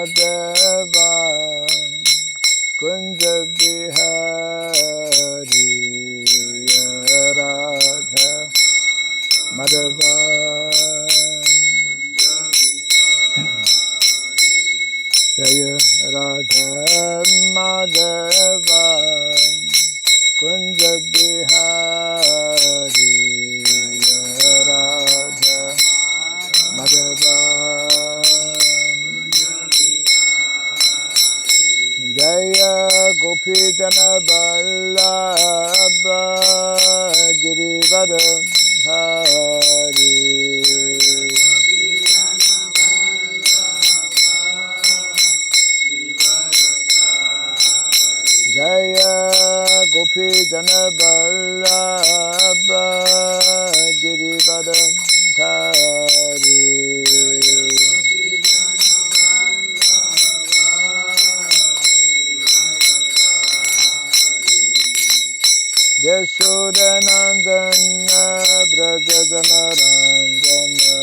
Madhava Kunja Bihari Radha Madhava Jaya Radha Madhava Kunja Bihari Radha Madhava Jaya Gopidana Vallabha Girivara Hari Jaya Gopidana Vallabha Girivara Hari Yashodanandana Brajadana Ranjana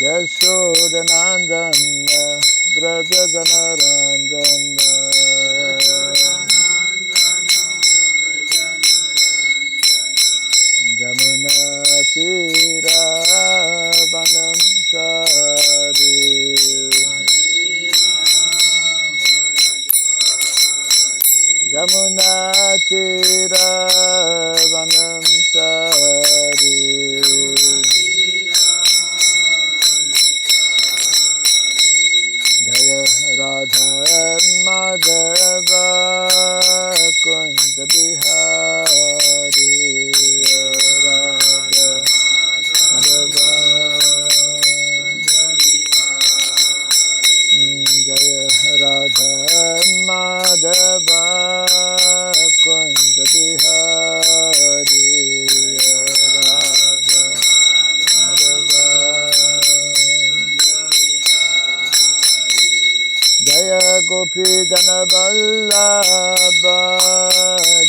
Yashodanandana Brajadana Ranjana Jamuna Tira Vanam Chari Jamuna Tira Vanam Chari Jaya Radha Madhava Kunja Bihari Radha Madhava Jaya Radha Madhava Kunja Bihari Radha Madhava Jaya Gopidana Vallabha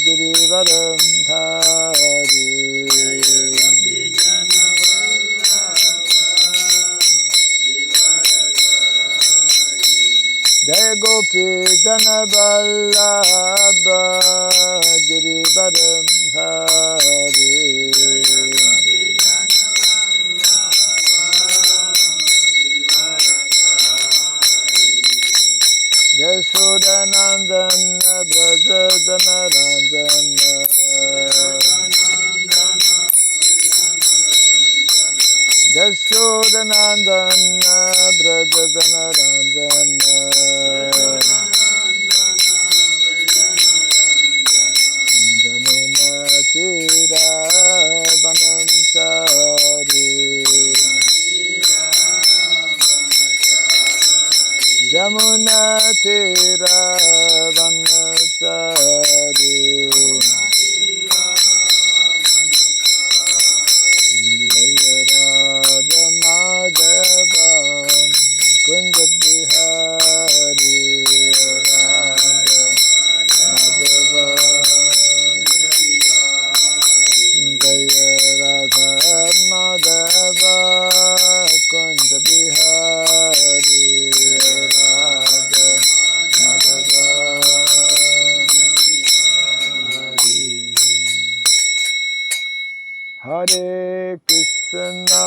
Girivaram Dhari Jaya Gopidana Vallabha Girivaram Dhari Yashodanandana Brajadana Ranjana Yashodanandana Brajadana Ranjana Jamuna Tira Vanam Chari Jamuna Tira Vanachari Jaya Radha Madhava Kunja Bihari Radha Madhava Jaya Radha Madhava Kunja Bihari Radha Madhava Hare Krishna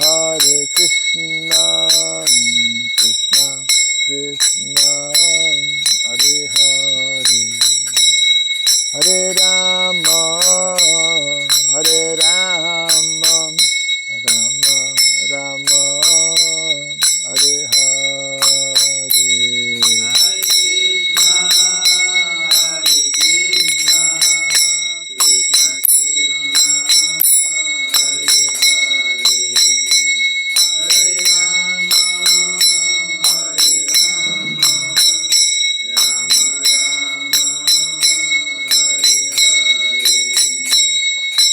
Hare Krishna Krishna Krishna Hare Hare Hare Rama Hare Rama Rama Rama Hare Hare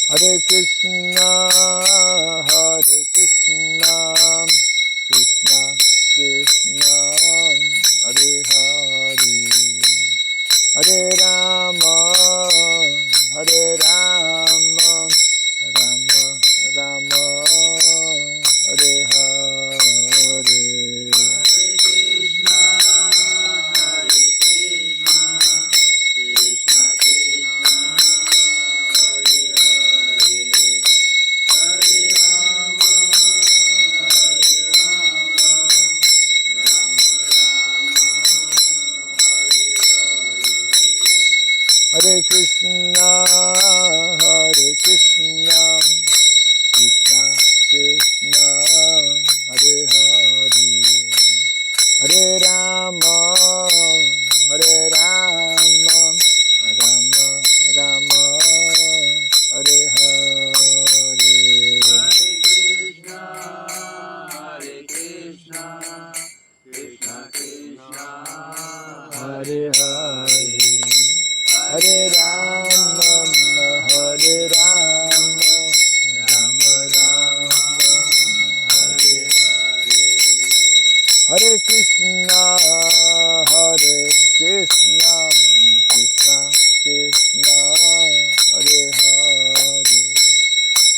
Hare Krishna, Hare Krishna, Krishna Krishna, Hare Hare, Hare Rama, Hare Rama, Rama Rama,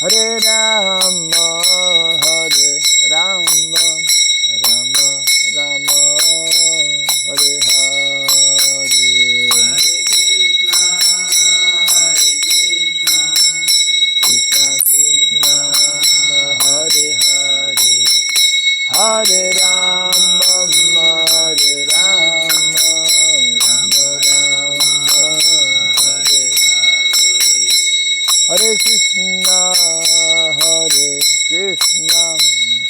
Hare Rama, Hare Rama, Rama Rama, Hare Hare. Hare Krishna, Krishna Krishna, Hare Hare, Hare Rama, Hare Rama, Rama Rama, Hare Hare Krishna, Hare Krishna,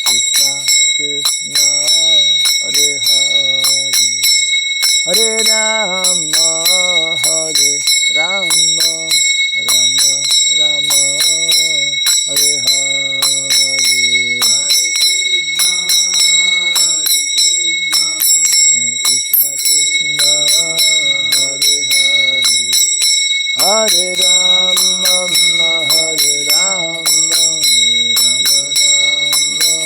Krishna Krishna, Hare Hare, Hare Rama, Hare Rama, Rama Rama, Hare Hare. Hare Krishna, Krishna Krishna, Hare Hare, Hare Rama, Hare Rama, Rama Rama,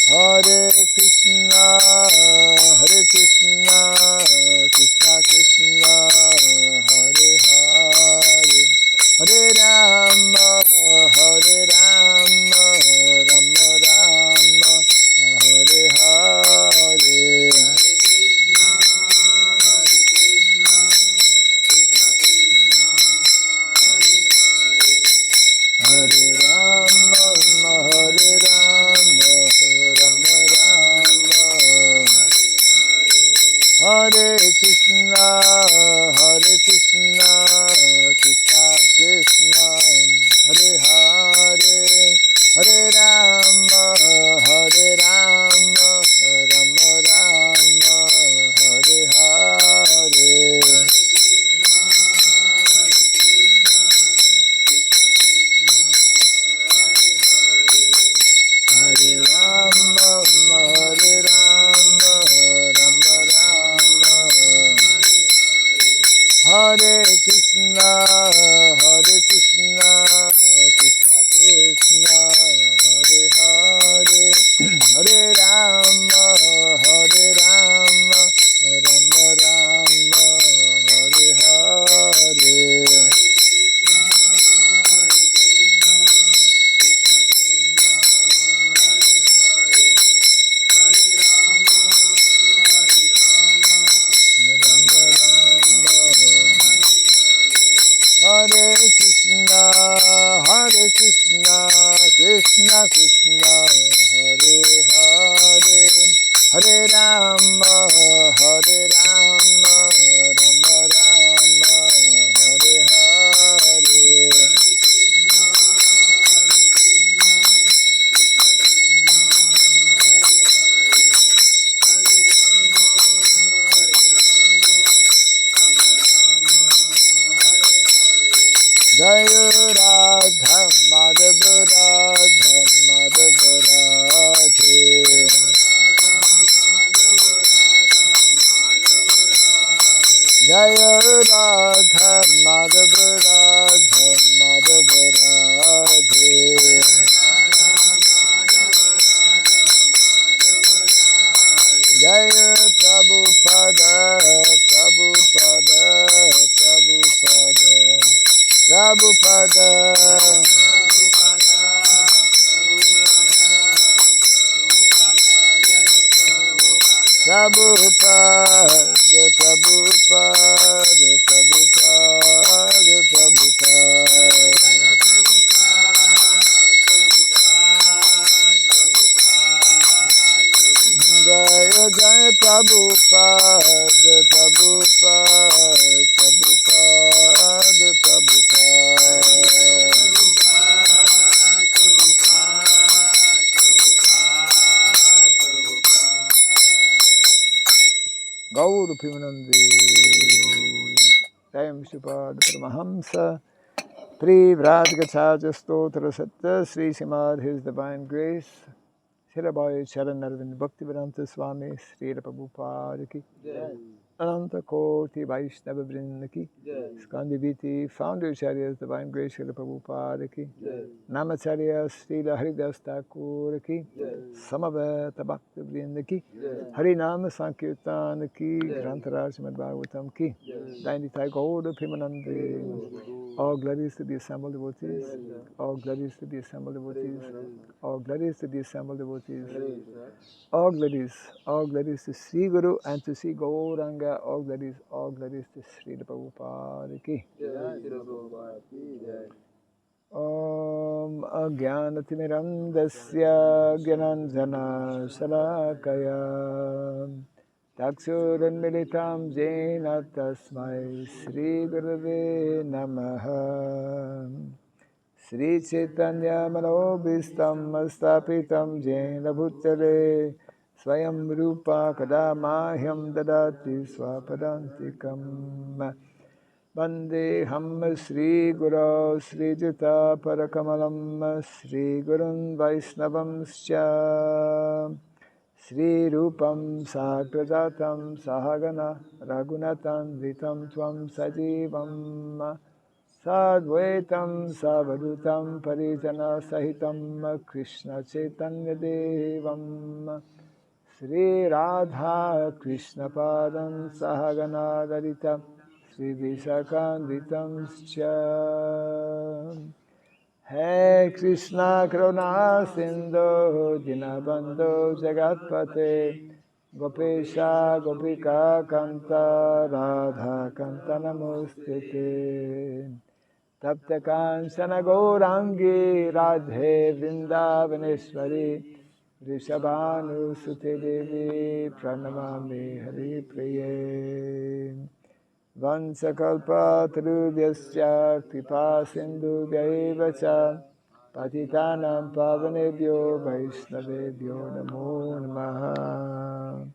Hare Hare Krishna, Krishna Krishna, Hare Hare, Hare Rama, Hare Rama, Rama Rama, Hare Hare. Hare Krishna, Krishna Krishna, Hare Rama, Hare Rama, Rama Rama, Hare Krishna, Krishna Krishna, Hare Hare, Hare Rama, Hare Rama, Rama Rama, Hare Hare. Hare Rama, Hare Rama, Rama Rama, Hare Krishna, Krishna Krishna, Hare Hare, Hare Rama, Hare Rama, Rama Rama, Hare Hare. Hare Krishna, Krishna Krishna, Hare Hare, Hare Rama, Hare Rama, Rama Rama, Hare Hare. Jaya Radha Madhava Radha Madhava Radhe, Jaya Radha Madhava Radha Madhava Radhe, Jaya Prabhupada Prabhupada Prabhupada Prabhupada, Prabhupada, Prabhupada, Prabhupada, Jaya Jaya Prabhupada, Prabhupada, Prabhupada, Prabhupada. Gaur Pimanandi, Jayam Shripad Paramahamsa, Pri Vradgacharya Stotra Satya, Sri Srimad, His Divine Grace, Shirabai Charan Arvind Bhaktivedanta Swami, Sri Prabhupada Ki, Ananta Koti Vaishnava Vrinda Ki, Skandiviti, Founder Acharyas Divine Grace, Sri Prabhupada Ki, Namacharya Sri Haridas Thakur Ki, Samaveta Bhakti Vrinda Ki, Harinama Sankirtan Ki, Grantaraj Srimad Bhagavatam Ki, Dainitai Gaur Pimanandi. All glories to the assembled devotees. All glories to the assembled devotees. All glories to the assembled devotees. All glories to Sri Guru and to Sri Gauranga. All glories to Srila Prabhupada ki. Om Ajnanatirandasya Gyananjana Shalakaya Taksurunmilitam Jena Tasmai Sri Gurave Namaha Sri Chaitanya Manobhistam Stapitam Jena Bhutale Swayam Rupa Kadamahyam Dadati Swapadantikam Vandeham Sri Guru Sri Juta Parakamalam Sri Gurun Vaisnavamscha Sri Rupam Sagrajatam Sahagana Raghunatan Vitam Tvam Sajivam Sadvaitam Savadutam Parijana Sahitam Krishna Chaitanya Devam Sri Radha Krishna Padam Sahagana Lalita Sri Visakandritam Scha Hey Krishna Karuna Sindhu Dinabandhu Jagatpate Gopesha Gopika Kanta Radha Kanta Namostite Tapta Kanchana Gaurangi Radhe Vrindavaneshwari Rishabhanu Sute Devi Pranamami Hari Priye Vansakalpa Tarubhyasya Kripa Sindhu Vyaivacha Patitanam Pavanebhyo Vaishnavebhyo Namo Namaha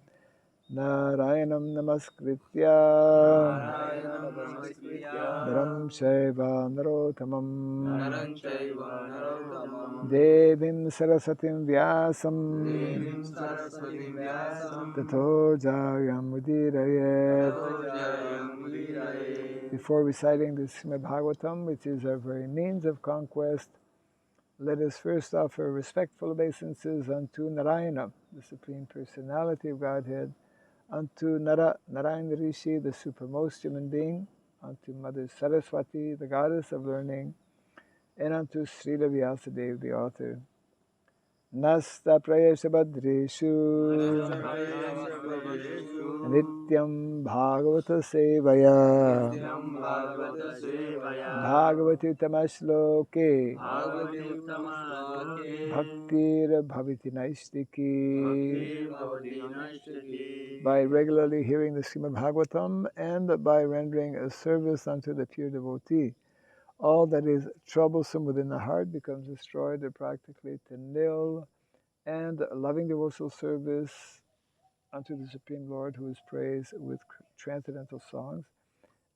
Narayanam Namaskritya Dharam Shaiva Narotamam Devim Sarasatim Vyasam Tato Jayam Udirayet. Before reciting the Srimad Bhagavatam, which is our very means of conquest, let us first offer respectful obeisances unto Narayana, the Supreme Personality of Godhead, unto Narayana Rishi, the supermost human being, unto Mother Saraswati, the goddess of learning, and unto Srila Vyasadeva, the author. Nasta Prayesha Badreshu Nityam Bhagavata Sevaya Bhagavati Tamashloke Bhaktir Bhaviti Naistiki. By regularly hearing the Srimad Bhagavatam and by rendering a service unto the pure devotee, all that is troublesome within the heart becomes destroyed or practically to nil, and loving devotional service unto the Supreme Lord, who is praised with transcendental songs,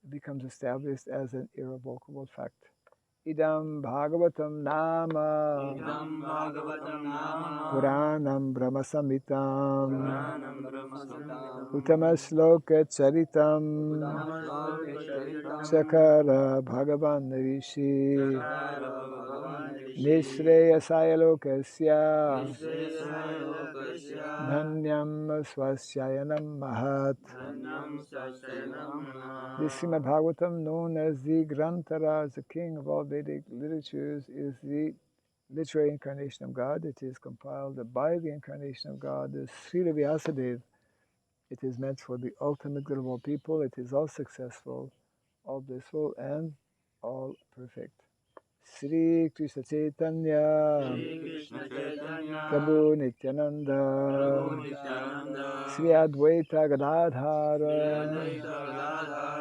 becomes established as an irrevocable fact. Idam Bhagavatam Nama Puranam Brahmasamitam Uttama Charitam Chakara Bhagavan Rishi Nishreyasaya Lokasya Dhanyam Swasyayanam Mahat. This Srimad Bhagavatam, known as the Granthara, the king of all Vedic literatures, is the literary incarnation of God. It is compiled by the incarnation of God, the Srila Vyasadeva. It is meant for the ultimate good of all people. It is all successful, all blissful, and all perfect. Sri Krishna Chaitanya Prabhu Nityananda Sri Advaita Gadadhara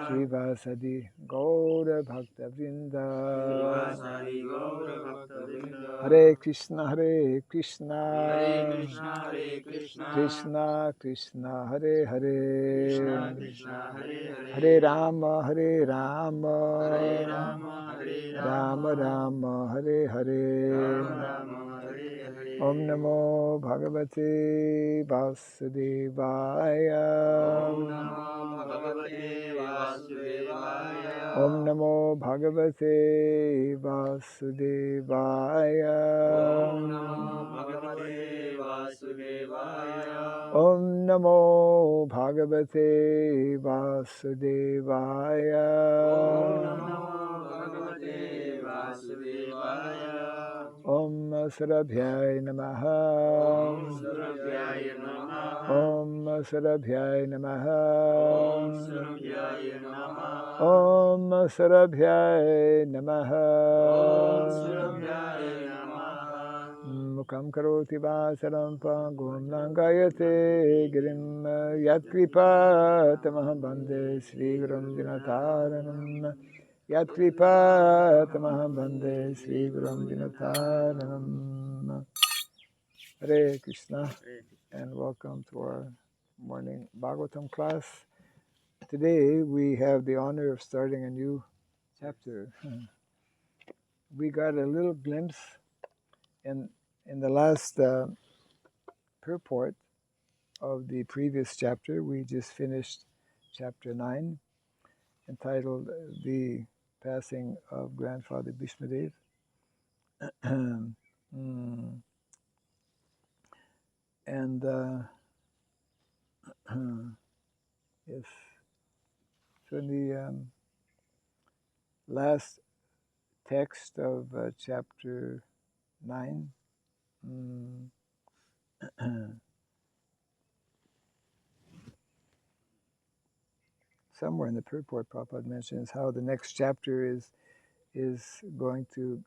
Sri Vasadi Gaura Bhakta Vrinda. Hare Krishna Hare Krishna Krishna Krishna Hare Hare Hare Rama Hare Rama Rama Rama Hare Hare. Om Namo Bhagavate Vasudevaya. Om Namo Bhagavate Vasudevaya. Om Namo Bhagavate Vasudevaya. Vasudevaya. Om Sarabhyai Namaha. Om Surabhyaya Namaha. Om Sarabhyai Namaha. Om Surabhyaya Namaha. Om Sarabhyai Namaha. Om Surabhyaya Namaha. Mukam karoti vasaram pangum langayate girim yatkripa tamaham bande Sri Gurum Dinataranam. Yatkripa tamaham bande Sri Gurum Dinataranam. Hare Krishna and welcome to our morning Bhagavatam class. Today we have the honor of starting a new chapter. We got a little glimpse in the last purport of the previous chapter. We just finished chapter 9, entitled The Passing of Grandfather Bhishmadev. And yes, so in the last text of chapter 9, somewhere in the purport, Prabhupada mentions how the next chapter is going to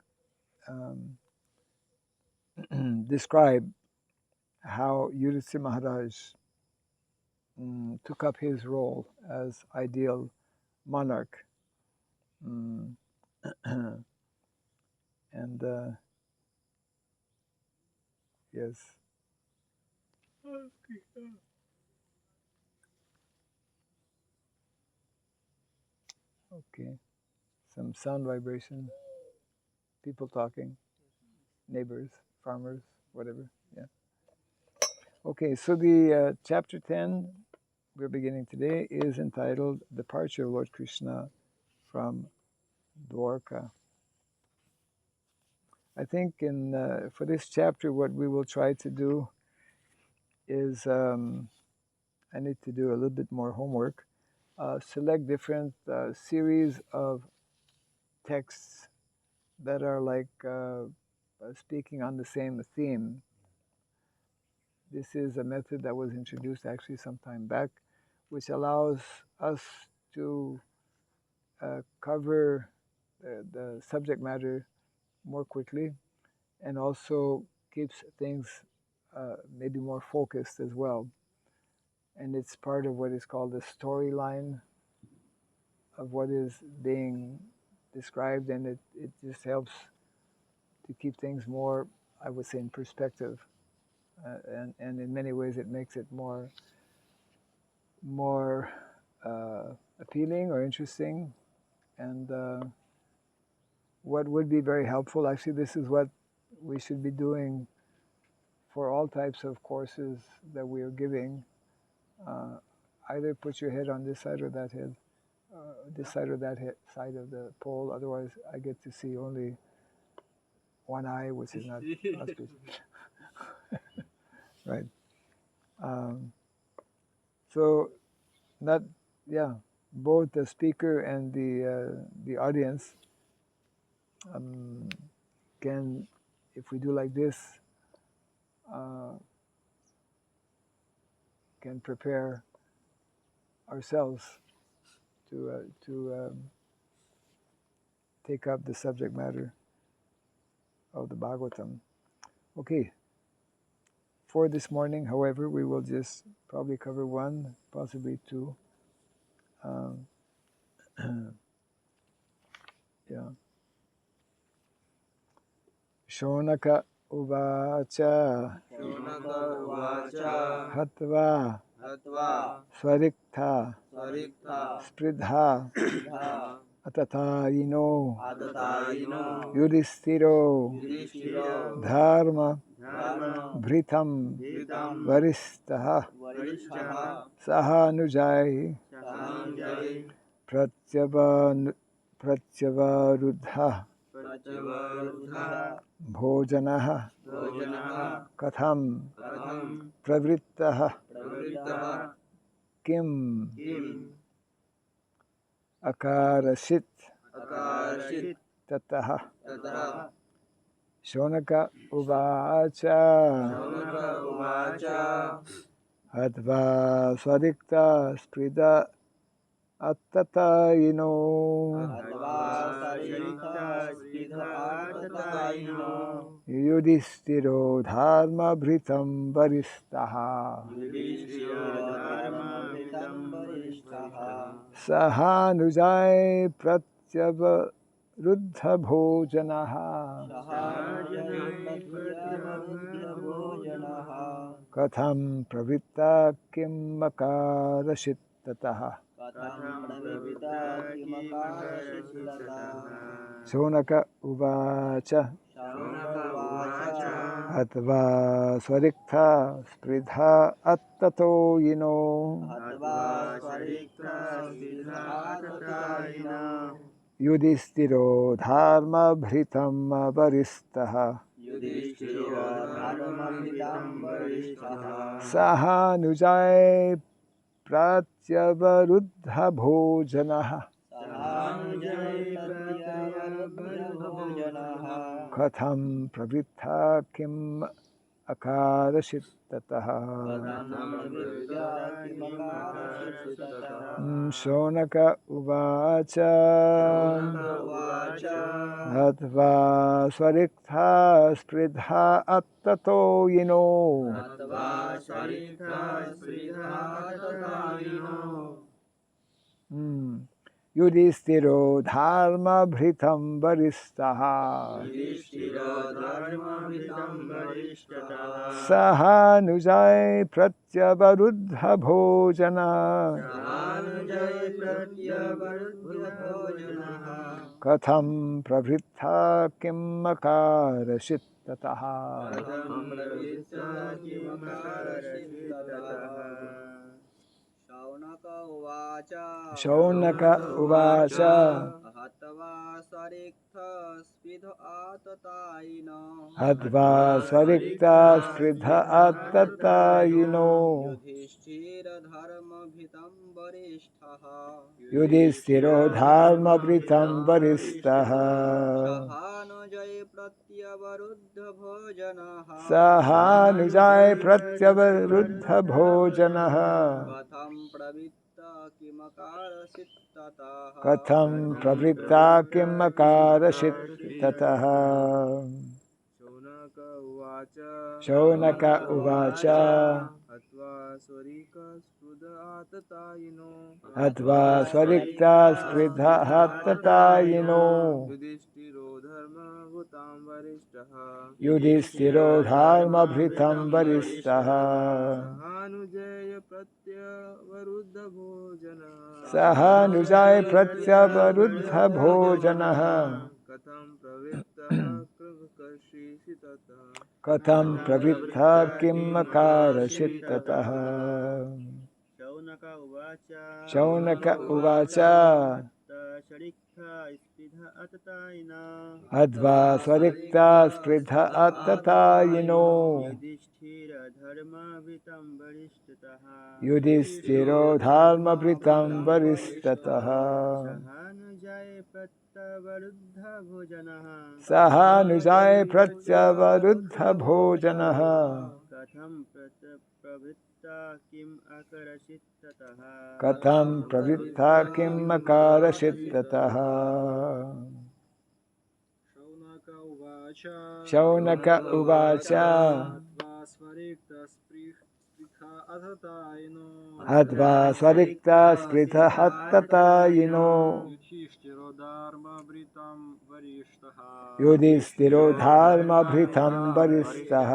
describe how Yudhishthira Maharaj took up his role as ideal monarch. And yes. Okay. Some sound vibration, people talking, neighbors, farmers, whatever. Yeah. Okay, so the chapter 10 we're beginning today is entitled Departure of Lord Krishna from Dwarka. I think for this chapter what we will try to do is I need to do a little bit more homework. Select different series of texts that are like speaking on the same theme. This is a method that was introduced actually some time back, which allows us to cover the subject matter more quickly, and also keeps things maybe more focused as well. And it's part of what is called the storyline of what is being described, and it just helps to keep things more, I would say, in perspective. And in many ways it makes it more appealing or interesting. And what would be very helpful, actually this is what we should be doing for all types of courses that we are giving. Either put your head on this side or that head, this side or that side of the pole, otherwise I get to see only one eye, which is not auspicious. Right. So that, yeah, both the speaker and the audience can, if we do like this, can prepare ourselves to take up the subject matter of the Bhagavatam. Okay. For this morning, however, we will just probably cover one, possibly two. Yeah. Shonaka uvacha Shunaka Uvacha. hatva Hatva. swarikta Sarikta. spridha Siddha. atatayino Atatayino. yudhishthiro Yudhishthiro. dharma Dharma. bhritam Bhitam. varistaha Varishtaha. sahanujai Sahanjai. pratyavarudha Pratyavaruddha. bhojanaha Bhojanaha. katham Katham. pravrittaha Pravrittaha. kim Kim. akarashit Akarashit. ततः ततः शौनक उवाच शौनक उवाच हत्वा स्वरिक्ता स्पृदा अत्ततायिनो हत्वा सरिक्तस्पृहआततायिनो युधिष्ठिरो धर्मभृतं वरिष्ठः युधिष्ठिरधर्मभृतं वरिष्ठः सहानुजाय प्रत्यवरुद्धभोजनः सहानुजै प्रत्यवरुद्धभोजनः कथं प्रवृत्ता किम् अकारषित् ततः कथं प्रवृत्ता किमकारचित्ततः शौनक उवाच शौनक उवाच हत्वा स्वरिक्था स्पृधा अत्ततो यिनो हत्वा स्वरिक्तस्पृहआततायिनो युधिष्ठिरो धर्मभृतं वरिष्ठः युधिष्ठिरो धर्मभृतं वरिष्ठः सहानुजाय प्रत्यवरुद्धभोजनः सहानुजै प्रत्यवरुद्धभोजनः कथं प्रवृत्ता किम् अकारषित् ततः कथं प्रवृत्ता किमकारचित्ततः शौनक उवाच शौनक उवाच हत्वा स्वरिक्था स्पृधा अत्ततो यिनो हत्वा स्वरिक्तस्पृहआततायिनो युधिष्ठिरो धर्मभृतं वरिष्ठः युधिष्ठिरो धर्मभृतं वरिष्ठः सहानुजाय प्रत्यवरुद्धभोजनः सहानुजै प्रत्यवरुद्धभोजनः कथं प्रवृत्ता किम् अकारषित् ततः कथं प्रवृत्ता किमकारचित्ततः शौनक उवाच शौनक उवाच हत्वा स्वरिक्तस्पृहआततायिनो हत्वा स्वरिक्ता स्पृधा अत्ततायिनो युधिष्ठिरधर्मभृतं वरिष्ठः युधिष्ठिरो धर्मभृतं वरिष्ठः सहानुजै प्रत्यवरुद्धभोजनः सहानुजाय प्रत्यवरुद्धभोजनः कथं प्रवृत्ता किमकारचित्ततः कथं प्रवृत्ता किम् अकारषित् ततः शौनक उवाच शौनक उवाच हत्वा स्वरिक्तस्पृहआततायिनो हत्वा स्वरिक्ता स्पृधा अत्ततायिनो युधिष्ठिरो धर्मभृतां वरिष्ठः युधिष्ठिरो धर्मभृतं वरिष्ठः सहानुजय प्रत्यवरुद्धभोजनः सहानुजाय प्रत्यवरुद्धभोजनः कथं प्रवृत्तः कृकर्षिततः कथं प्रवृत्ता किम् अकारषित् ततः शौनक उवाच शौनक उवाच शरिक्तस्पृहआततायिनो हत्वा स्वरिक्ता स्पृधा अत्ततायिनो युधिष्ठिरधर्मभृतं वरिष्ठतः युधिष्ठिरो धर्मभृतं वरिष्ठतः सहानुजय प्रत्यवरुद्धभोजनः सहानुजाय प्रत्यवरुद्धभोजनः कथं प्रवृत्ता किम् अकरचित्ततः कथं प्रवृत्ता किम् अकारषित् ततः शौनक उवाच शौनक उवाच स्वरिक्तस्पृहआततायिनो हत्वा स्वरिक्ता स्पृधा अत्ततायिनो युधिष्ठिरो धर्मभृतं वरिष्ठः युधिष्ठिरो धर्मभृतं वरिष्ठः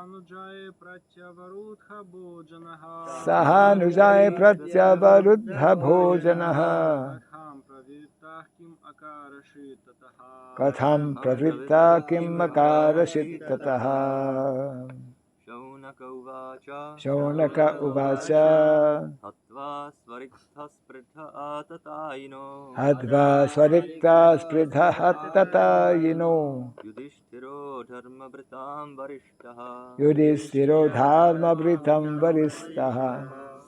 अनुजय प्रत्यवरुद्धभोजनः सहानुजाय प्रत्यवरुद्धभोजनः कथं प्रवृत्ता किम् अकारचित्ततः कथं प्रवृत्ता किम् अकारषित् ततः शौनक उवाच शौनक उवाच हत्वा स्वरिक्तस्पृहआततायिनो हत्वा स्वरिक्ता स्पृधा अत्ततायिनो युधिष्ठिरो धर्मभृतां वरिष्ठः युधिष्ठिरो धर्मभृतं वरिष्ठः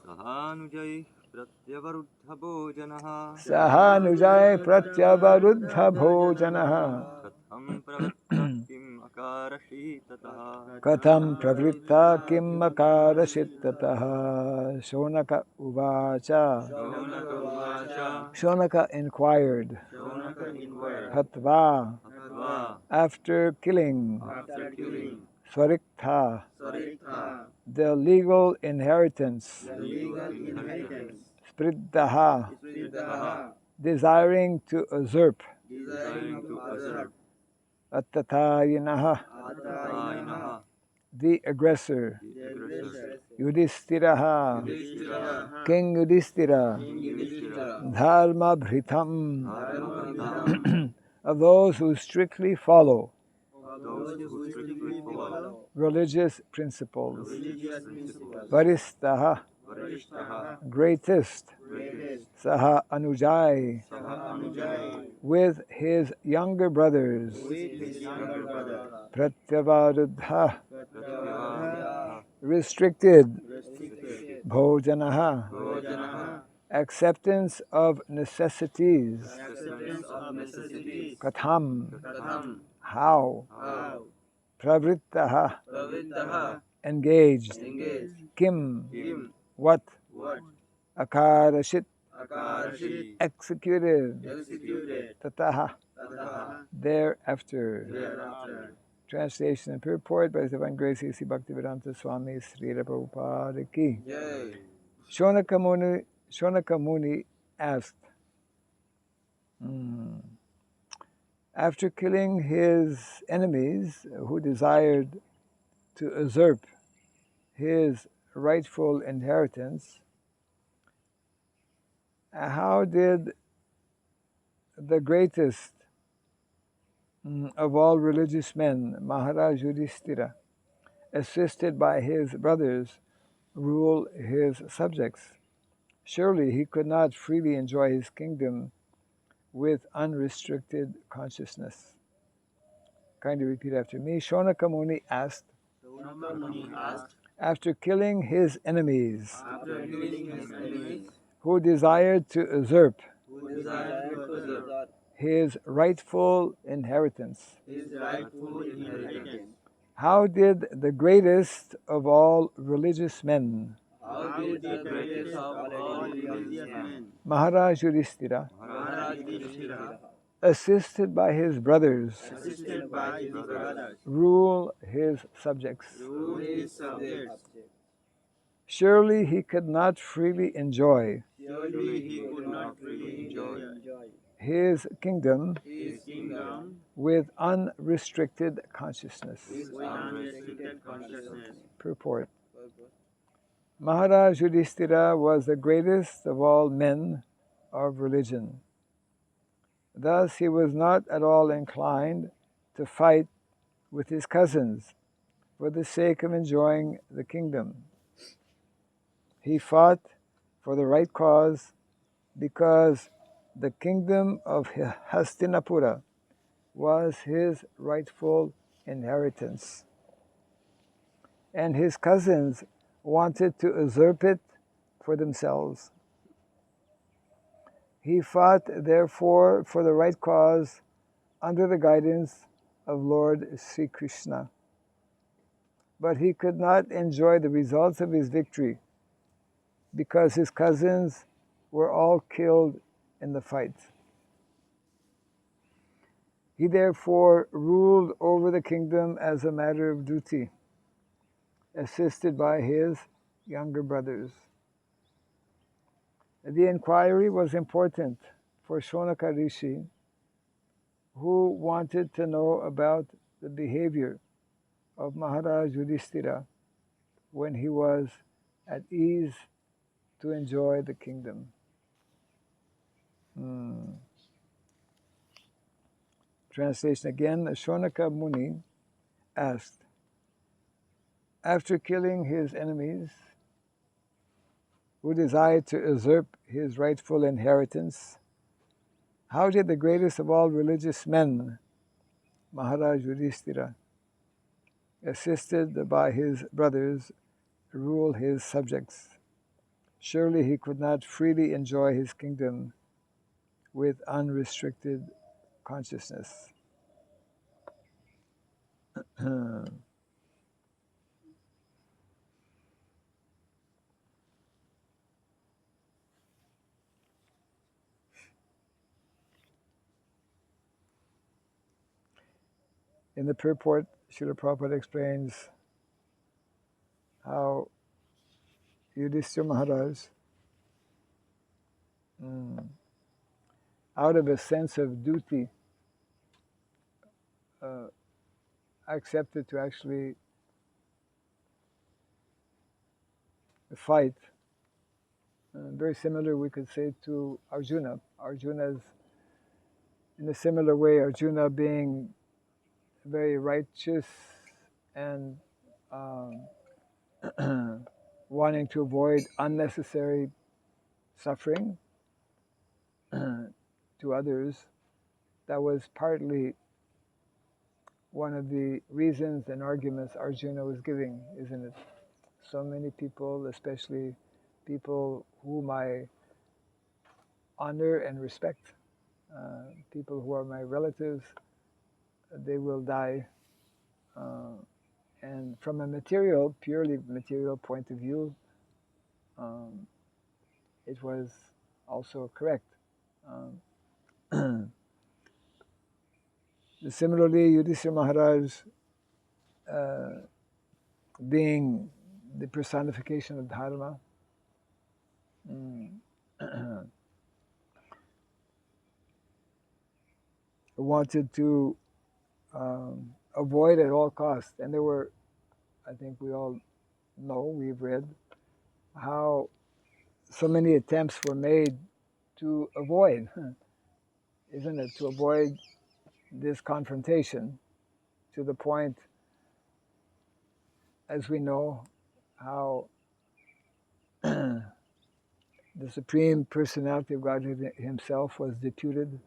सहानुजै प्रत्यवरुद्ध भोजनः Sahanujay pratyavaruddha bhojanaha कथं प्रवृत्तः किम् अकारशीततः Katham pravritta kim makarashittataha. Shonaka uvacha. Shaunak उवाच Shonaka inquired, Shaunak inquired Hatva, हत्वा after killing after killing Swariktha, Saritha the legal inheritance, the legal inheritance Spriddaha, Sridham desiring to usurp, desiring to usurp Attatayinaha, Atayinaha the aggressor, the aggressor Yudhishthiraha, Yudhishthira King Yudhishthira, King Yudhishthira Dharma Bhritam, Dharmavritam of those who strictly follow of those who strictly follow religious principles. religious principles Varistaha, Varishtaha greatest, greatest Saha Anujai, Sahanujai with his younger brothers, with his younger brother Pratyavaruddha, Pratyavadha restricted, restricted Bhojanaha, Bhojanaha acceptance of necessities, acceptance of necessities Katham, Katham how, how Pravrittaha, Pravrittaha engaged, engaged Kim, Kim what, what Akarashit, Akarashit executed, executed Tataha, Tataha thereafter. thereafter Translation and purport by His Divine Grace A.C. Bhaktivedanta Swami Sridham Mayapur.WB Ki. Jai Shonaka Muni asked, after killing his enemies who desired to usurp his rightful inheritance, how did the greatest of all religious men, Maharaj Yudhishthira, assisted by his brothers, rule his subjects? Surely he could not freely enjoy his kingdom with unrestricted consciousness. Kindly repeat after me. Shonaka Muni asked, Shonaka Muni asked after killing his enemies after killing his enemies who desired to usurp who desired to usurp his rightful inheritance, his rightful inheritance. how did the greatest of all religious men, How did the greatest of all religious men, Maharaj Yudhishthira, Maharaj Yudhishthira, assisted by his brothers, assisted by his brothers, rule his subjects? rule his subjects? Surely he could not freely enjoy Surely he could not freely enjoy his kingdom his kingdom with unrestricted consciousness. with unrestricted consciousness. Purport. Maharaj Yudhishthira was the greatest of all men of religion. Thus he was not at all inclined to fight with his cousins for the sake of enjoying the kingdom. He fought for the right cause because the kingdom of Hastinapura was his rightful inheritance, and his cousins wanted to usurp it for themselves. He fought, therefore, for the right cause under the guidance of Lord Sri Krishna. But he could not enjoy the results of his victory because his cousins were all killed in the fight. He therefore ruled over the kingdom as a matter of duty, assisted by his younger brothers. The inquiry was important for Shonaka Rishi, who wanted to know about the behavior of Maharaj Yudhishthira when he was at ease to enjoy the kingdom. Translation again. Shonaka Muni asked, after killing his enemies who desired to usurp his rightful inheritance, how did the greatest of all religious men, Maharaj Yudhishthira, assisted by his brothers, rule his subjects? surely he could not freely enjoy his kingdom with unrestricted consciousness. In the purport, Srila Prabhupada explains how Yudhishthira Maharaj, out of a sense of duty, accepted to actually fight. Very similar, we could say, to Arjuna. Arjuna's, in a similar way, Arjuna being very righteous and wanting to avoid unnecessary suffering to others. That was partly one of the reasons and arguments Arjuna was giving, isn't it? So many people, especially people whom I honor and respect, people who are my relatives, they will die. And from a purely material point of view, it was also correct. Similarly, Yudhishthira Maharaj, being the personification of Dharma, wanted to avoid at all costs. And there were, I think we all know, we've read, how so many attempts were made to avoid, isn't it, to avoid this confrontation, to the point, as we know, how the Supreme Personality of Godhead himself was deputed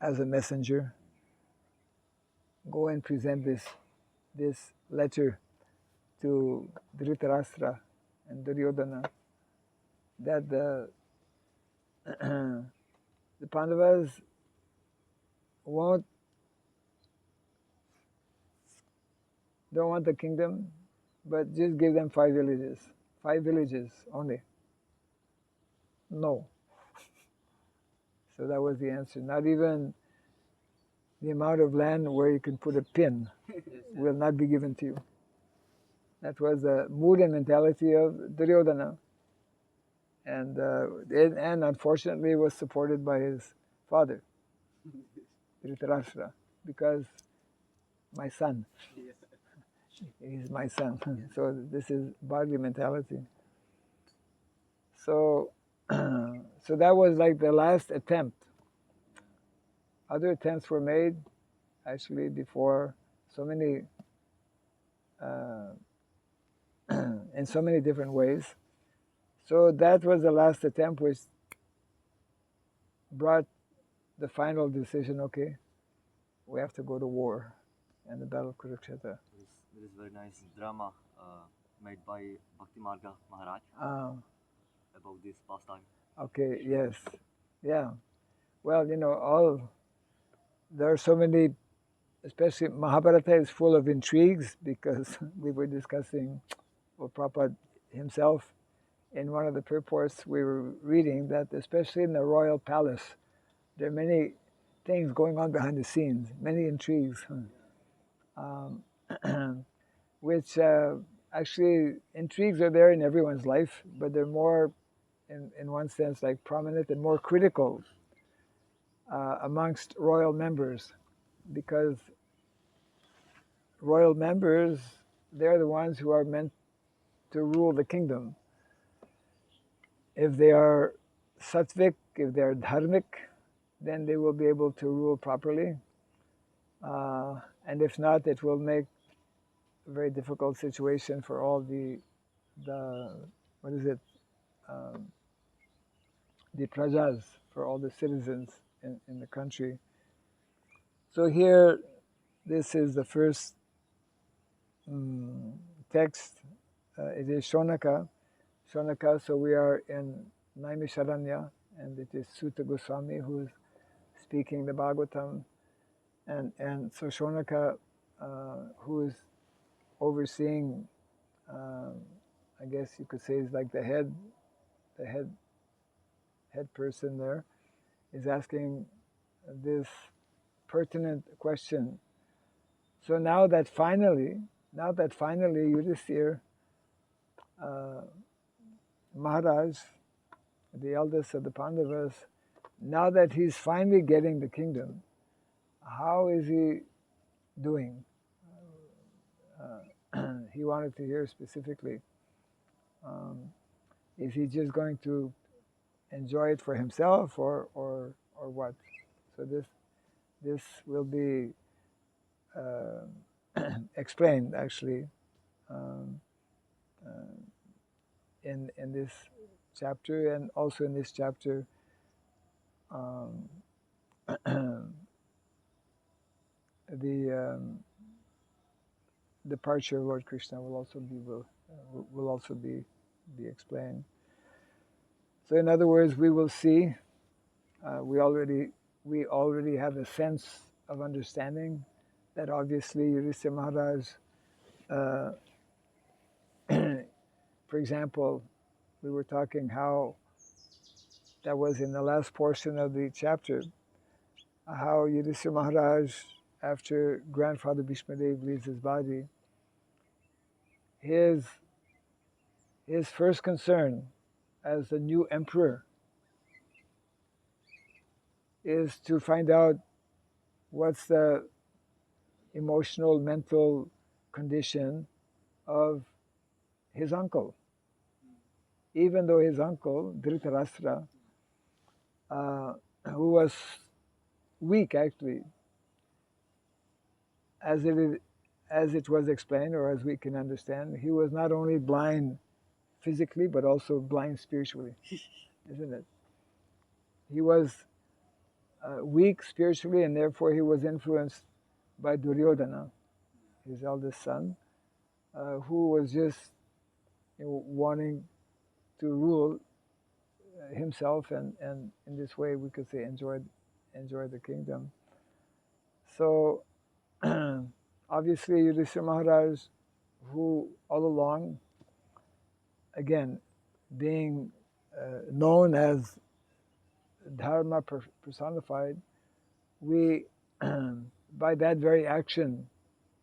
as a messenger. Go and present this letter to Dhritarashtra and Duryodhana, that the Pandavas don't want the kingdom, but just give them 5 villages. 5 villages only. No. So that was the answer. Not even the amount of land where you can put a pin will not be given to you. That was the mood and mentality of Duryodhana. And unfortunately was supported by his father, Dhritarashtra, because my son. He's my son. So this is bodily mentality. So, so that was like the last attempt. Other attempts were made, actually, before, so many, in so many different ways. So that was the last attempt, which brought the final decision. Okay, we have to go to war, and the battle of Kurukshetra. There is very nice drama made by Bhakti Marga Maharaj about this pastime. Okay, yes, yeah. Well, there are so many, especially Mahabharata is full of intrigues, because we were discussing, well, Prabhupada himself, in one of the purports we were reading, that especially in the royal palace, there are many things going on behind the scenes, many intrigues, which actually intrigues are there in everyone's life, but they're more, in one sense, like prominent and more critical amongst royal members, because royal members, they're the ones who are meant to rule the kingdom. If they are sattvic, if they are dharmic, then they will be able to rule properly. And if not, it will make a very difficult situation for all the prajas, for all the citizens in the country. So here, this is the first text. It is Shonaka. Shonaka. So we are in Naimisharanya, and it is Sutta Goswami who is speaking the Bhagavatam, and so Shonaka, who is overseeing, I guess you could say, is like the head person there, is asking this pertinent question. So now that finally Yudhisthira Maharaj, the eldest of the Pandavas, now that he's finally getting the kingdom, how is he doing? He wanted to hear specifically. Is he just going to enjoy it for himself, or what? So this will be explained actually in this chapter, and also in this chapter the departure of Lord Krishna will also be explained. So in other words, we will see. We already have a sense of understanding that obviously Yudhisthira Maharaj, for example, we were talking how that was in the last portion of the chapter, how Yudhisthira Maharaj, after grandfather Bhishmadev leaves his body, his first concern as the new emperor is to find out what's the emotional, mental condition of his uncle. Even though his uncle, Dhritarashtra, who was weak actually, as it was explained, or as we can understand, he was not only blind physically, but also blind spiritually, isn't it? He was weak spiritually, and therefore he was influenced by Duryodhana, his eldest son, who was just wanting to rule himself, and in this way we could say enjoy the kingdom. So obviously Yudhisthira Maharaj, who all along, again, being known as Dharma personified, we by that very action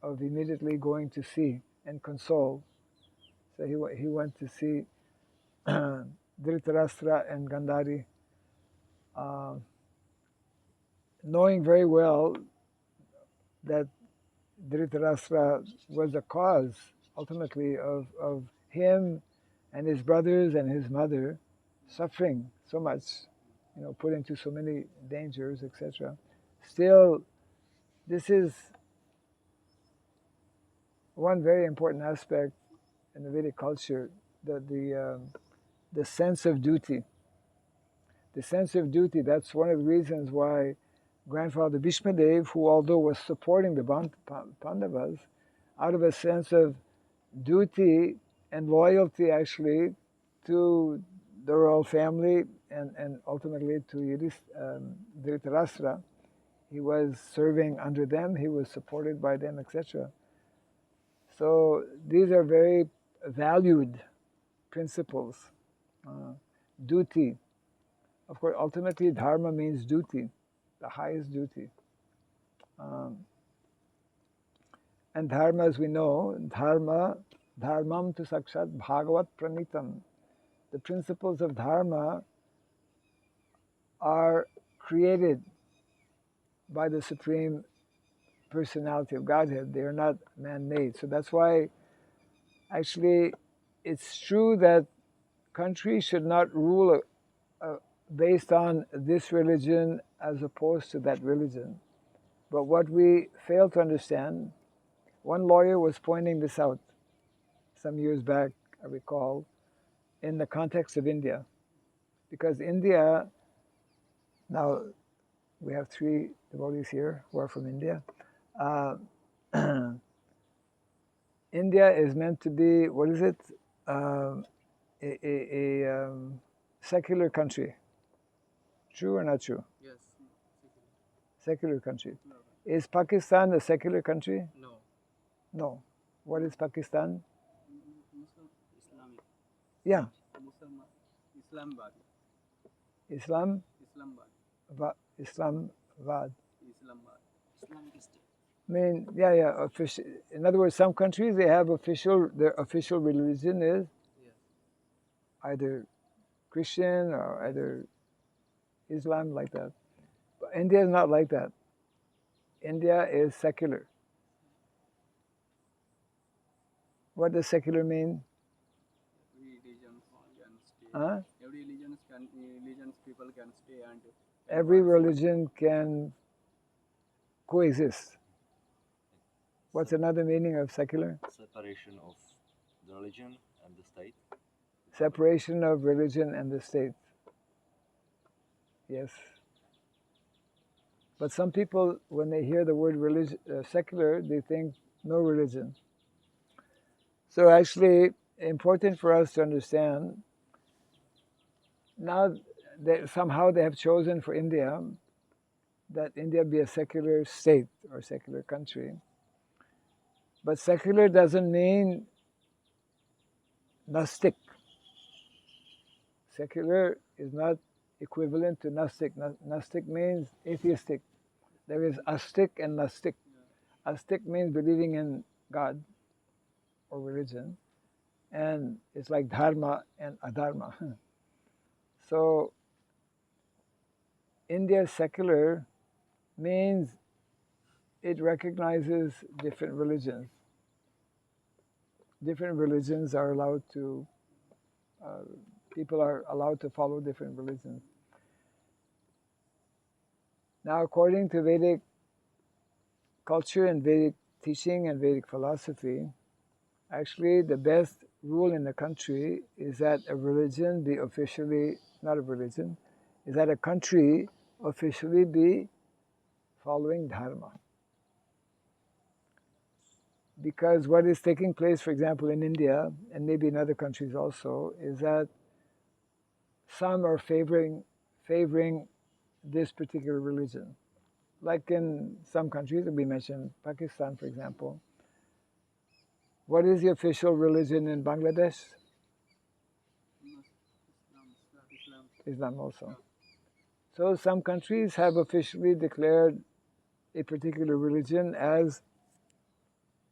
of immediately going to see and console, so he went to see Dhritarashtra and Gandhari, knowing very well that Dhritarashtra was the cause ultimately of him and his brothers and his mother suffering so much, put into so many dangers, etc. Still, this is one very important aspect in the Vedic culture, that the sense of duty. The sense of duty, that's one of the reasons why grandfather Bhishmadev, who although was supporting the Pandavas, out of a sense of duty and loyalty actually to the royal family, and ultimately to Dhritarashtra, he was serving under them, he was supported by them, etc. So these are very valued principles. Duty. Of course, ultimately, dharma means duty, the highest duty. And dharma, as we know, dharmam tu sakshat bhagavat pranitam. The principles of dharma are created by the Supreme Personality of Godhead. They are not man-made. So that's why, actually, it's true that countries should not rule based on this religion as opposed to that religion. But what we fail to understand, one lawyer was pointing this out some years back, I recall, in the context of India. Because India, now we have 3 devotees here who are from India. India is meant to be, what is it? secular country. True or not true? Yes. Secular country. Is Pakistan a secular country? No. No. What is Pakistan? Muslim, Islamic. Yeah. Muslim, Islamabad. Islam? Islamabad. Islamabad. Islamabad. Islamic state. I mean, yeah. In other words, some countries they have their official religion is either Christian or either Islam, like that. But India is not like that. India is secular. What does secular mean? Every religion can stay. Huh? Every religions people can stay and Every religion can coexist. What's another meaning of secular? Separation of the religion and the state. Separation of religion and the state. Yes. But some people, when they hear the word secular, they think no religion. So actually, important for us to understand, now that somehow they have chosen for India, that India be a secular state or secular country. But secular doesn't mean Gnostic. Secular is not equivalent to Gnostic. Gnostic means atheistic. There is astic and Gnostic. Astic means believing in God or religion, and it's like dharma and adharma. So India secular means it recognizes different religions. Different religions are allowed to, people are allowed to follow different religions. Now, according to Vedic culture and Vedic teaching and Vedic philosophy, actually the best rule in the country is that a religion be officially, not a religion, is that a country officially be following dharma. Because what is taking place, for example, in India, and maybe in other countries also, is that some are favoring this particular religion. Like in some countries that we mentioned, Pakistan, for example. What is the official religion in Bangladesh? Islam also. So some countries have officially declared a particular religion as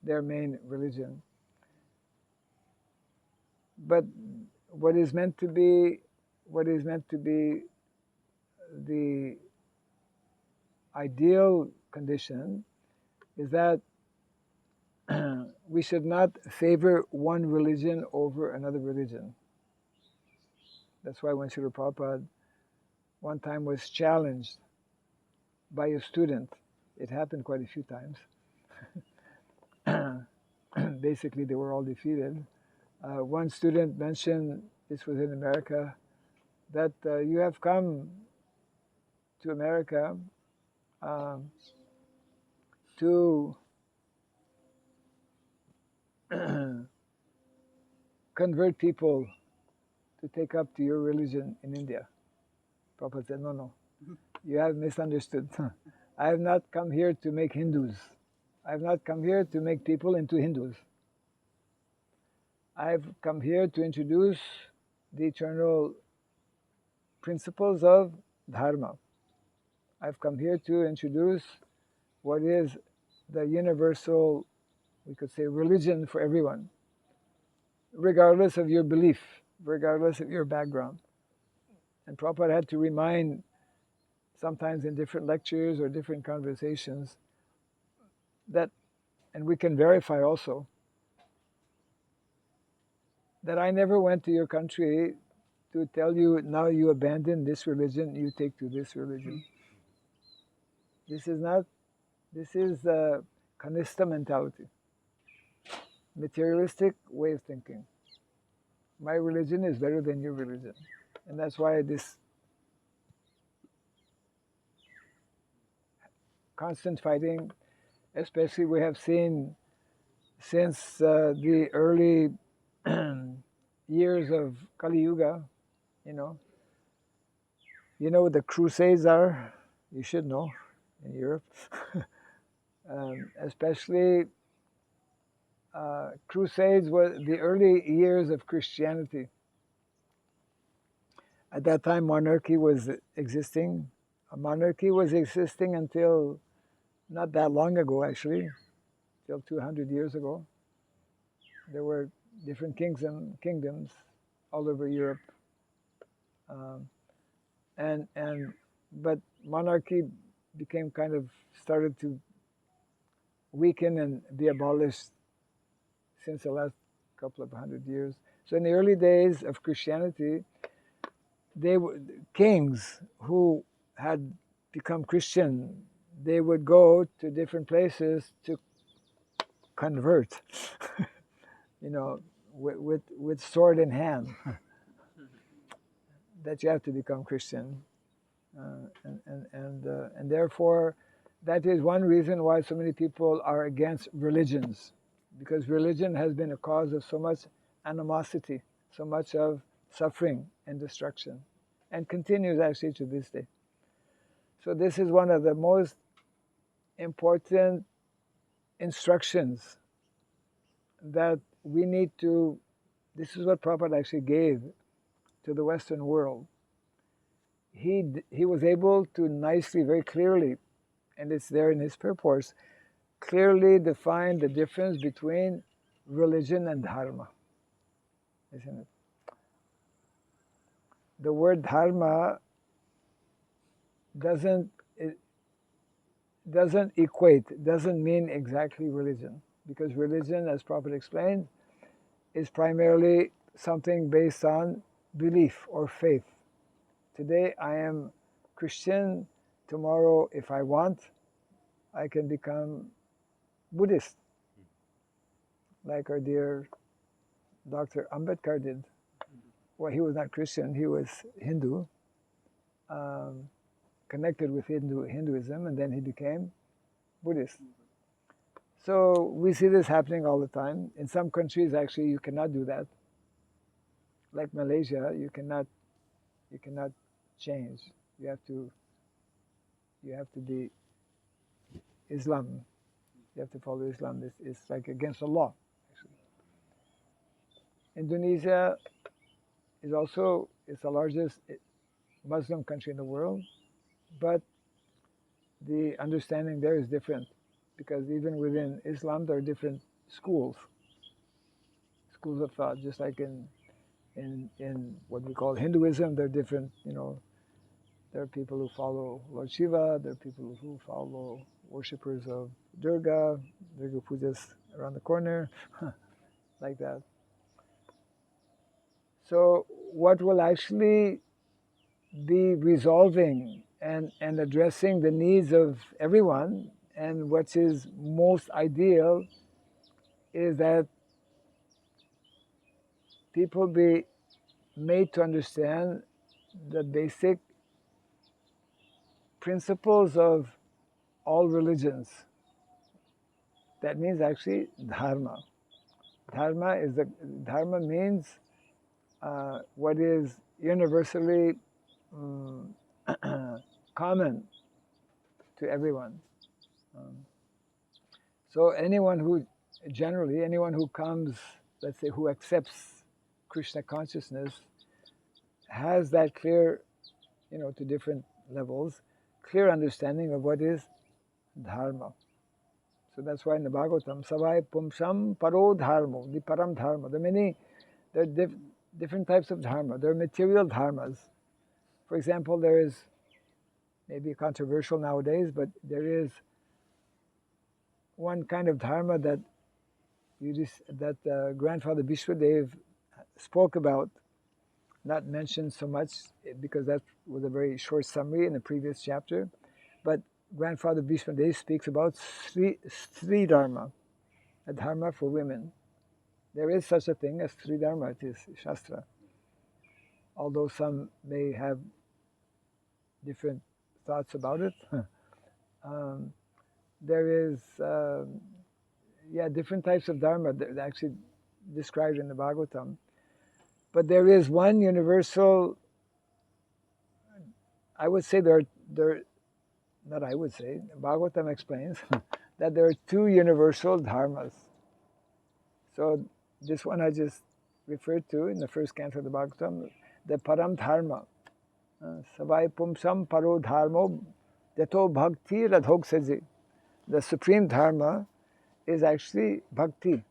their main religion. But what is meant to be the ideal condition is that we should not favor one religion over another religion. That's why when Srila Prabhupada one time was challenged by a student, it happened quite a few times. Basically, they were all defeated. One student mentioned, this was in America, that you have come to America to convert people to take up to your religion in India. Prabhupada said, no, you have misunderstood. I have not come here to make Hindus. I have not come here to make people into Hindus. I have come here to introduce the eternal principles of Dharma. I've come here to introduce what is the universal, we could say, religion for everyone, regardless of your belief, regardless of your background. And Prabhupada had to remind, sometimes in different lectures or different conversations, that, and we can verify also, that I never went to your country to tell you, now you abandon this religion, you take to this religion. This is the Kanistha mentality, materialistic way of thinking. My religion is better than your religion. And that's why this constant fighting, especially we have seen since the early years of Kali Yuga, you know what the Crusades are. You should know in Europe, especially Crusades were the early years of Christianity. At that time, monarchy was existing. A monarchy was existing until not that long ago, actually, till 200 years ago. There were different kingdoms all over Europe, but monarchy became kind of started to weaken and be abolished since the last couple of hundred years. So in the early days of Christianity, they were kings who had become Christian. They would go to different places to convert, with sword in hand. That you have to become Christian, and therefore, that is one reason why so many people are against religions, because religion has been a cause of so much animosity, so much of suffering and destruction, and continues actually to this day. So this is one of the most important instructions that we need to. This is what Prabhupada actually gave to the Western world. He was able to nicely, very clearly, and it's there in his purports, clearly define the difference between religion and dharma, isn't it? The word dharma doesn't equate, doesn't mean exactly religion, because religion, as Prabhupada explained, is primarily something based on belief or faith. Today I am Christian, tomorrow if I want, I can become Buddhist, like our dear Dr. Ambedkar did. Well, he was not Christian, he was Hindu, connected with Hinduism, and then he became Buddhist. So we see this happening all the time. In some countries, actually, you cannot do that. Like Malaysia, you cannot change. You have to be Islam. You have to follow Islam. It's like against the law, actually. Indonesia is also the largest Muslim country in the world, but the understanding there is different, because even within Islam there are different schools of thought. Just like in what we call Hinduism, there are different. There are people who follow Lord Shiva. There are people who follow worshippers of Durga. Durga Puja's around the corner, like that. So what will actually be resolving and addressing the needs of everyone, and what is most ideal, is that people be made to understand the basic principles of all religions. That means actually dharma. Dharma means what is universally common to everyone. So anyone who comes, let's say, who accepts Krishna consciousness, has that clear, to different levels, clear understanding of what is dharma. So that's why in the Bhagavatam, Savai Pumsam Paro Dharma, the Param Dharma. There are different types of dharma. There are material dharmas. For example, there is, maybe controversial nowadays, but there is one kind of dharma that Grandfather Vishwadev spoke about, not mentioned so much because that was a very short summary in the previous chapter, but Grandfather Vishwadev speaks about Sri Dharma, a dharma for women. There is such a thing as Sri Dharma, it is Shastra. Although some may have different thoughts about it, there is, different types of Dharma that are actually described in the Bhagavatam. But there is one universal, I would say not I would say, Bhagavatam explains that there are two universal dharmas. So this one I just referred to in the first canto of the Bhagavatam, the param dharma. Savai pumsam paro dharmo deto bhakti radhoksaji. The supreme dharma is actually bhakti,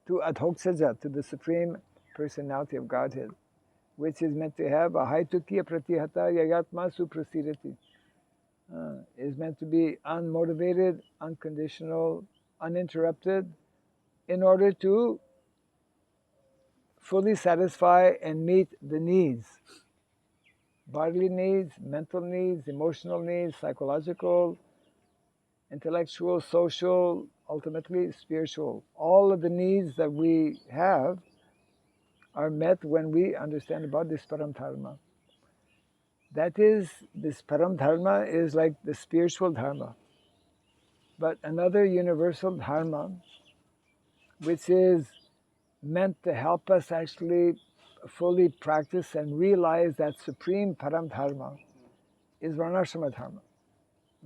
to adhoksaja, to the supreme personality of Godhead, which is meant to have a haitukiya pratihata yayatma suprasidati. Is meant to be unmotivated, unconditional, uninterrupted, in order to fully satisfy and meet the needs, bodily needs, mental needs, emotional needs, psychological, intellectual, social, ultimately spiritual. All of the needs that we have are met when we understand about this param dharma. That is, this param dharma is like the spiritual dharma. But another universal dharma, which is meant to help us actually fully practice and realize that supreme param dharma, is varnashrama dharma.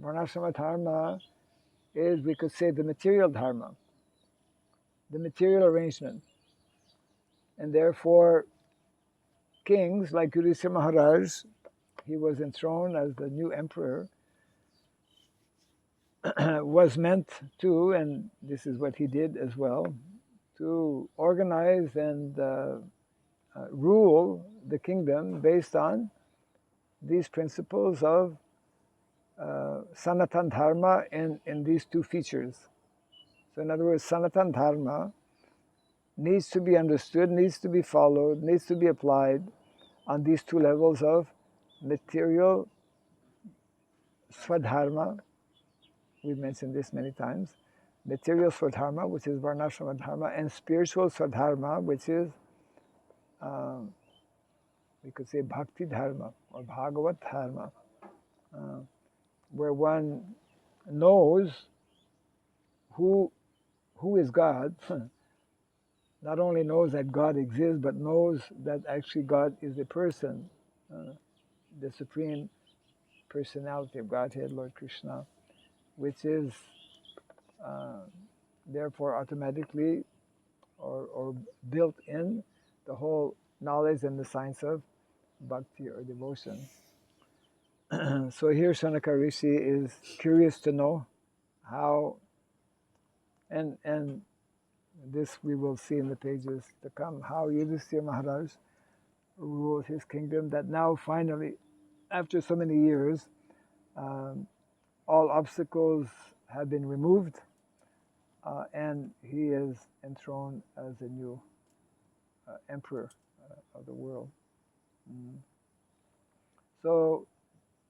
Varnashrama dharma is, we could say, the material dharma, the material arrangement. And therefore, kings like Yudhishthira Maharaj, he was enthroned as the new emperor, was meant to, and this is what he did as well, to organize and rule the kingdom based on these principles of Sanatan Dharma in these two features. So in other words, Sanatan Dharma needs to be understood, needs to be followed, needs to be applied on these two levels of material Swadharma. We've mentioned this many times. Material Swadharma, which is Varnashrama Dharma, and spiritual Swadharma, which is, we could say, Bhakti Dharma or Bhagavat Dharma, where one knows who is God, not only knows that God exists, but knows that actually God is a person, the Supreme Personality of Godhead, Lord Krishna, which is therefore automatically or built in the whole knowledge and the science of bhakti or devotion. So here Sanaka Rishi is curious to know how, and this we will see in the pages to come, how Yudhishthira Maharaj ruled his kingdom, that now finally, after so many years, all obstacles have been removed, and he is enthroned as the new emperor of the world. So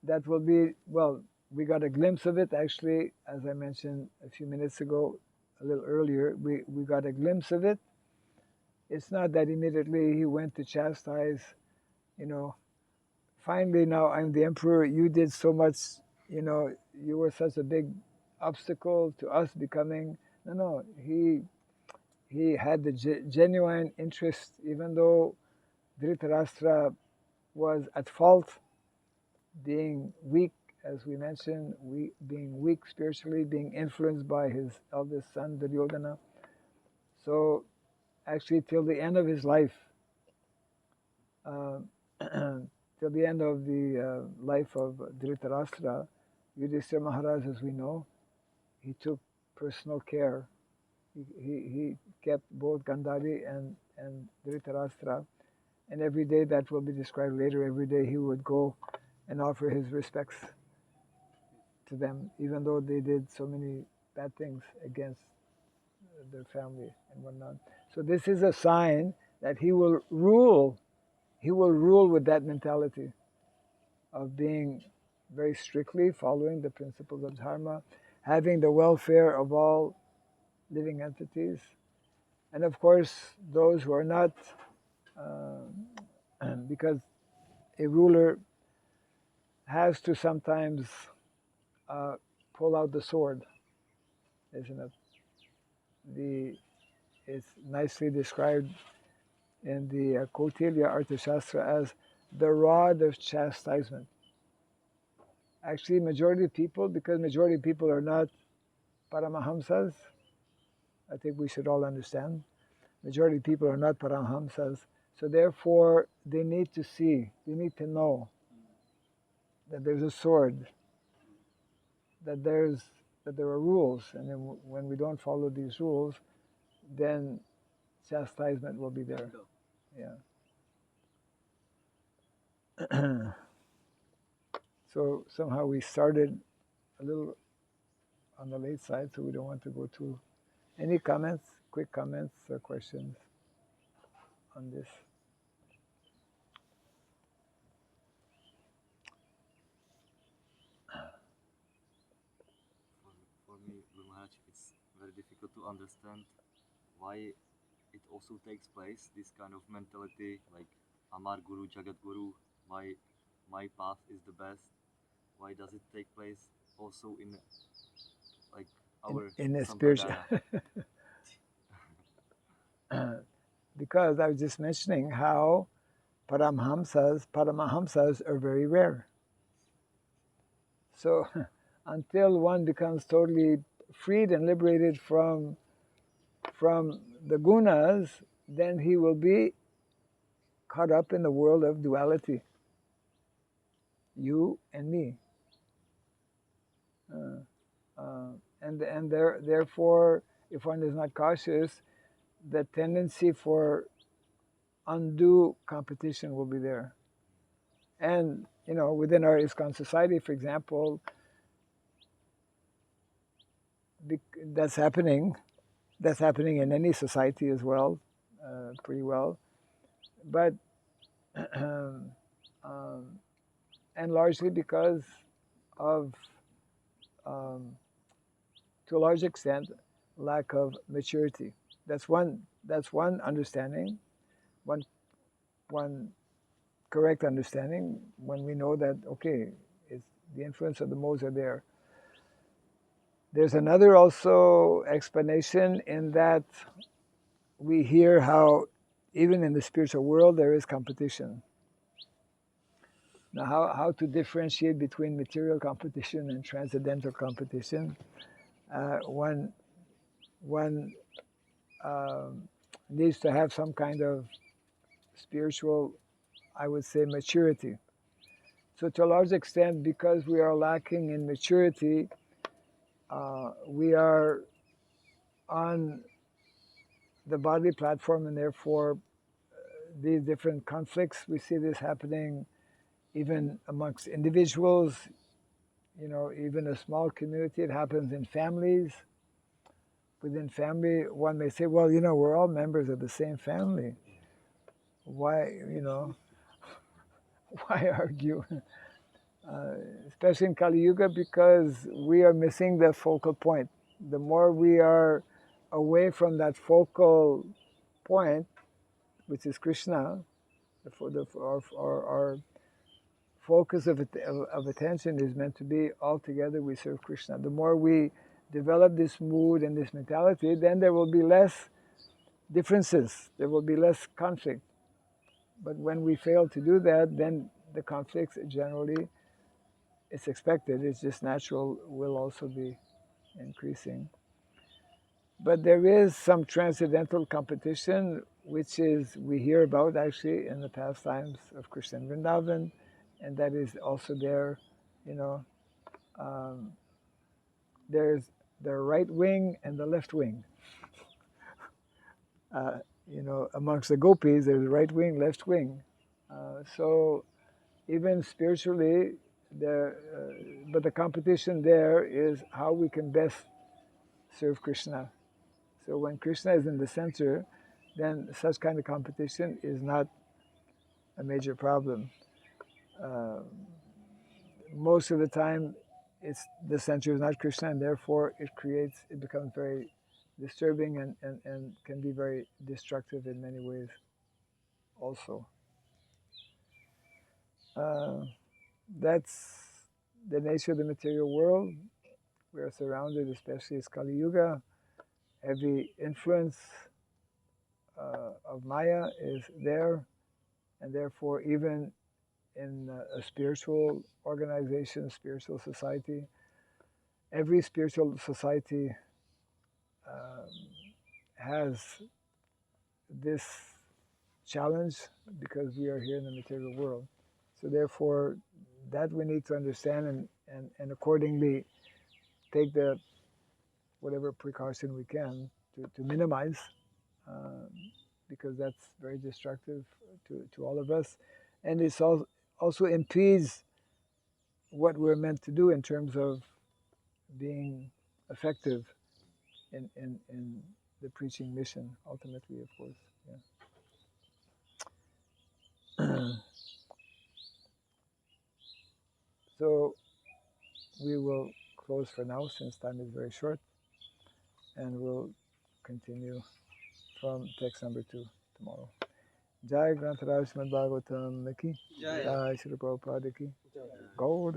that will be, well, we got a glimpse of it actually, as I mentioned a few minutes ago, a little earlier, we got a glimpse of it. It's not that immediately he went to chastise, finally now I'm the emperor, you did so much, you were such a big obstacle to us becoming. No, he had the genuine interest, even though Dhritarashtra was at fault, being weak, as we mentioned, being weak spiritually, being influenced by his eldest son Duryodhana. So actually till the end of his life, till the end of the life of Dhritarashtra, Yudhishthira Maharaj, as we know, he took personal care. He kept both Gandhari and Dhritarashtra, and every day, that will be described later, every day he would go and offer his respects to them, even though they did so many bad things against their family and whatnot. So this is a sign that he will rule. He will rule with that mentality of being very strictly following the principles of Dharma, having the welfare of all living entities, and of course those who are not, because a ruler has to sometimes pull out the sword, isn't it? It's nicely described in the Kautilya Arthashastra as the rod of chastisement. Actually, majority of people, because majority of people are not Paramahamsas, I think we should all understand, majority of people are not Paramahamsas, so therefore they need to see, they need to know that there's a sword, that there are rules, and then when we don't follow these rules, then chastisement will be there. Yeah. So somehow we started a little on the late side, so we don't want to go too. Any comments, quick comments or questions on this? For me, Guru Maharaj, it's very difficult to understand why it also takes place, this kind of mentality, like Amar Guru, Jagat Guru, my path is the best. Why does it take place also in like our in a spiritual? Because I was just mentioning how Paramahamsas are very rare. So until one becomes totally freed and liberated from the gunas, then he will be caught up in the world of duality. You and me. And therefore, if one is not cautious, the tendency for undue competition will be there. And within our ISKCON society, for example, that's happening. That's happening in any society as well, pretty well. But and largely because of, to a large extent, lack of maturity. That's one understanding, one correct understanding, when we know that, okay, it's the influence of the modes are there. There's another also explanation in that we hear how even in the spiritual world there is competition. Now, how to differentiate between material competition and transcendental competition? One needs to have some kind of spiritual, I would say, maturity. So to a large extent, because we are lacking in maturity, we are on the bodily platform, and therefore these different conflicts, we see this happening even amongst individuals, even a small community. It happens in families. Within family, one may say, well, we're all members of the same family. Why, why argue? Especially in Kali Yuga, because we are missing the focal point. The more we are away from that focal point, which is Krishna, our focus of attention is meant to be altogether we serve Krishna. The more we develop this mood and this mentality, then there will be less differences, there will be less conflict. But when we fail to do that, then the conflicts generally, it's expected, it's just natural, will also be increasing. But there is some transcendental competition, which is, we hear about actually in the pastimes of Krishna and Vrindavan, and that is also there, there's the right wing and the left wing. Amongst the gopis, there's right wing, left wing. So even spiritually, but the competition there is how we can best serve Krishna. So when Krishna is in the center, then such kind of competition is not a major problem. Most of the time, the center is not Krishna, and therefore it becomes very disturbing and can be very destructive in many ways also. That's the nature of the material world. We are surrounded, especially as Kali Yuga, heavy influence of Maya is there, and therefore even in a spiritual organization, spiritual society, every spiritual society has this challenge because we are here in the material world. So therefore, that we need to understand and accordingly take the whatever precaution we can to minimize, because that's very destructive to all of us, and it's also impedes what we're meant to do in terms of being effective in the preaching mission, ultimately, of course. Yeah. So we will close for now since time is very short, and we'll continue from text number 2 tomorrow. Jai Grantaraj Srimad Bhagavatam Ki, Jai Srila Prabhupada Ki, Gaur